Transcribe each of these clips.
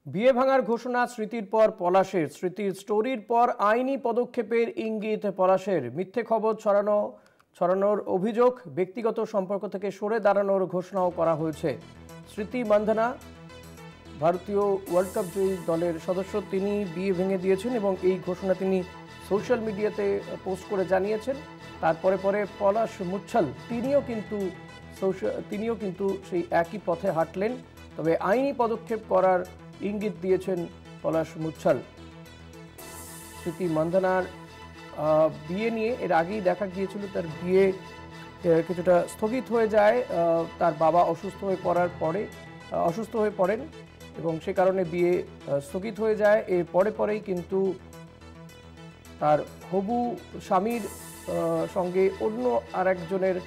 বিয়ে ভাঙার ঘোষণা স্মৃতির পর পলাশের, স্মৃতির স্টোরির পর আইনি পদক্ষেপের ইঙ্গিত পলাশের। মিথ্যে খবর ছড়ানোর অভিযোগ, ব্যক্তিগত সম্পর্ক থেকে সরে দাঁড়ানোর ঘোষণাও করা হয়েছে। স্মৃতি মান্ধানা ভারতীয় ওয়ার্ল্ড কাপ জয়ী দলের সদস্য, তিনি বিয়ে ভেঙে দিয়েছেন এবং এই ঘোষণা তিনি সোশ্যাল মিডিয়াতে পোস্ট করে জানিয়েছেন। তারপরে পলাশ মুচ্ছল তিনিও কিন্তু সেই একই পথে হাঁটলেন, তবে আইনি পদক্ষেপ করার ইঙ্গিত দিয়েছেন পলাশ মুচ্ছল। স্মৃতি মান্ধানার বিয়ে নিয়ে এর আগেই দেখা গিয়েছিল, তার বিয়ে কিছুটা স্থগিত হয়ে যায় তার বাবা অসুস্থ হয়ে পড়েন এবং সে কারণে বিয়ে স্থগিত হয়ে যায়। এর পরেই কিন্তু তার হবু স্বামীর সঙ্গে অন্য আরেকজনের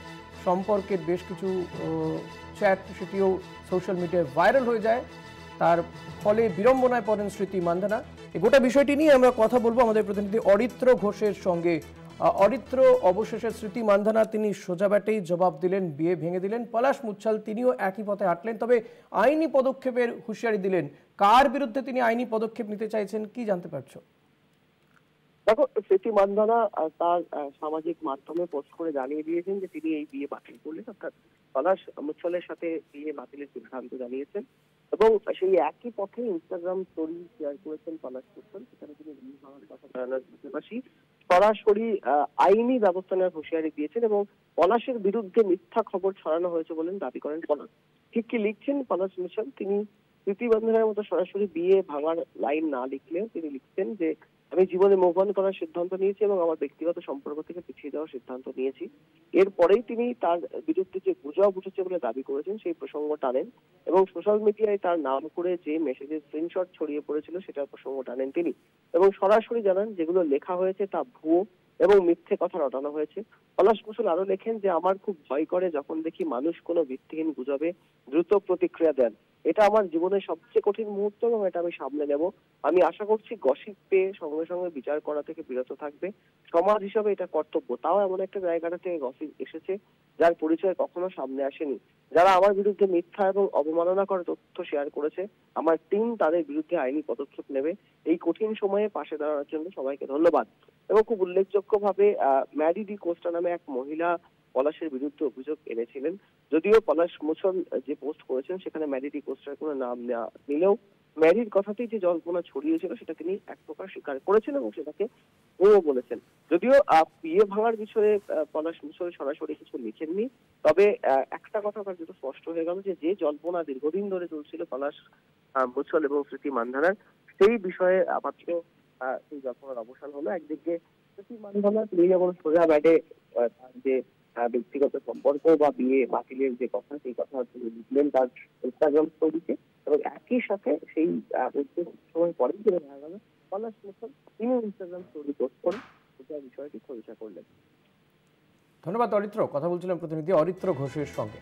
সম্পর্কের বেশ কিছু চ্যাট, সেটিও সোশ্যাল মিডিয়ায় ভাইরাল হয়ে যায়। তার ফলে বিড়ম্বনায় পড়েন স্মৃতি মান্ধানা। এই গোটা বিষয়টি নিয়ে আমরা কথা বলবো আমাদের প্রতিনিধি অরিত্র ঘোষের সঙ্গে। অরিত্র, অবশেষে স্মৃতি মান্ধানা তিনি সোজা ব্যাটেই জবাব দিলেন, বিয়ে ভেঙে দিলেন। পলাশ মুচ্ছল তিনিও একই পথে হাঁটলেন, তবে আইনি পদক্ষেপের হুঁশিয়ারি দিলেন। কার বিরুদ্ধে তিনি আইনি পদক্ষেপ নিতে চাইছেন, কি জানতে পারছো? দেখো, স্মৃতি মান্ধানা তার সামাজিক মাধ্যমে পোস্ট করে জানিয়ে দিয়েছেন যে তিনি এই বিয়ে বাতিল করলেন, অর্থাৎ পলাশ মুচ্ছলের সাথে বিয়ে বাতিলের সিদ্ধান্ত জানিয়েছেন এবং সেই একই পথে ইনস্টাগ্রাম স্টোরি শেয়ার করেছেন পলাশ মুচ্ছল। সেখানে তিনি বিয়ে ভাঙার কথা জানানোর পাশাপাশি সরাসরি আইনি ব্যবস্থা নেওয়ার হুঁশিয়ারি দিয়েছেন এবং পলাশের বিরুদ্ধে মিথ্যা খবর ছড়ানো হয়েছে বলে দাবি করেন পলাশ। ঠিক কি লিখছেন পলাশ মুচ্ছল? তিনি স্মৃতি মান্ধানার মতো সরাসরি বিয়ে ভাঙার লাইন না লিখলেও তিনি লিখছেন যে আমি জীবনে মুভ অন করার সিদ্ধান্ত নিয়েছি এবং আমার ব্যক্তিগত সম্পর্ক থেকে পিছিয়ে যাওয়ার সিদ্ধান্ত নিয়েছি। এরপরেই তিনি তার বিরুদ্ধে যে গুজব উঠেছে বলে দাবি করেছেন সেই প্রসঙ্গ টানেন এবং সোশ্যাল মিডিয়ায় তার নাম করে যে মেসেজের স্ক্রিনশট ছড়িয়ে পড়েছিল সেটার প্রসঙ্গ টানেন তিনি এবং সরাসরি জানান যেগুলো লেখা হয়েছে তা ভুয়ো এবং মিথ্যে কথা রটানো হয়েছে। পলাশ মুচ্ছল আরো লেখেন যে আমার খুব ভয় করে যখন দেখি মানুষ কোনো ভিত্তিহীন গুজবে দ্রুত প্রতিক্রিয়া দেন। এটা আমার জীবনের সবচেয়ে কঠিন মুহূর্ত এবং এটা আমি সামলে নেব। আমি আশা করছি গসিপ পেয়ে সঙ্গে সঙ্গে বিচার করা থেকে বিরত থাকবে। সমাজ হিসাবে এটা কর্তব্য। তাও এমন একটা জায়গাটা থেকে গসিপ এসেছে যার পরিচয় কখনো সামনে আসেনি। যারা আমার বিরুদ্ধে মিথ্যা এবং অবমাননা করে তথ্য শেয়ার করেছে, আমার টিম তাদের বিরুদ্ধে আইনি পদক্ষেপ নেবে। এই কঠিন সময়ে পাশে দাঁড়ানোর জন্য সবাইকে ধন্যবাদ। এবং খুব উল্লেখযোগ্যভাবে ম্যারি ডি কোস্টা নামে এক মহিলা পলাশের বিরুদ্ধে অভিযোগ এনেছিলেন। যদিও পলাশ মুচ্ছল যে পোস্ট করেছেন সেখানে ম্যারি ডি কোস্টার কোনো নাম নিলেও ম্যারির কথাতেই যে জল্পনা ছড়িয়েছিল সেটা তিনি এক প্রকার স্বীকার করেছেন এবং সেটাকে ও বলেছেন। যদিও বিয়ে ভাঙার বিষয়ে পলাশ মুচ্ছল সরাসরি কিছু লিখেননি, তবে একটা কথা তার যেটা স্পষ্ট হয়ে গেল যে জল্পনা দীর্ঘদিন ধরে চলছিল পলাশ মুচ্ছল এবং স্মৃতি মান্ধানার, সেই বিষয়ে আপাতত সেই জল্পনার অবসান হলো। একদিকে স্মৃতি মান্ধানা তিনি যখন সোজা ব্যাটে তার যে ব্যক্তিগত সম্পর্ক বা বিয়ে বাতিলের যে কথা, সেই কথা তিনি লিখলেন তার ইনস্টাগ্রাম স্টোরিতে এবং একই সাথে সেই সময় পরেই যেটা দেখা গেল পলাশ মুচ্ছল তিনি ইনস্টাগ্রাম স্টোরি পোস্ট করে বিষয়টি খোলসা করলেন। ধন্যবাদ অরিত্র। কথা বলছিলাম প্রতিনিধি অরিত্র ঘোষের সঙ্গে।